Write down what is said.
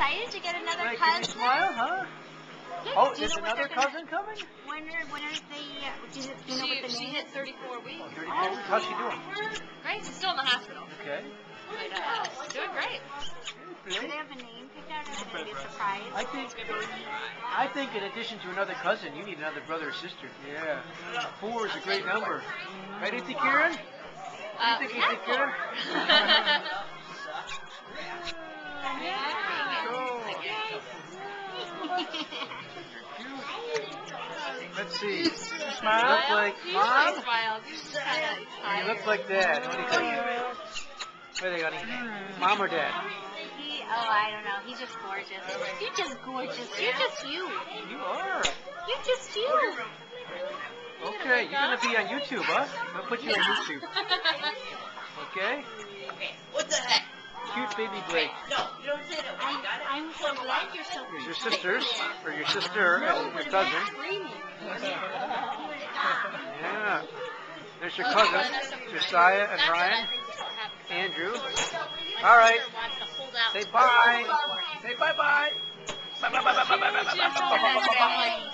excited to get another Making cousin? you smile, huh? Yeah, Oh, do you is know what another they're gonna- cousin coming? When are they? Do you know what the She name hit is? 34 weeks. 34 weeks. How's she doing? Great. She's still in the hospital. Okay. But doing great. Do they have a name picked out? Or is it gonna be a surprise? I think in addition to another cousin, you need another brother or sister. Yeah. 4 is a great number. Right, Auntie Karen? What do you think, Auntie Karen? Let's see. You look like Mom? You look like Dad. What do you think? What are they, honey? Mom or Dad? I don't know. He's just gorgeous. You're just gorgeous. You're just you. You are. You're just you. Okay, you're going to be on YouTube, huh? I'll put you on YouTube. Okay? What the heck? Cute baby Blake. No, you don't say that. I'm so glad you're so Here's your sisters, or your sister and your cousin. Yeah. There's your cousin, Josiah and Ryan. Andrew. All right. Say bye. Say bye-bye. Bye-bye-bye-bye-bye-bye-bye-bye-bye-bye-bye-bye.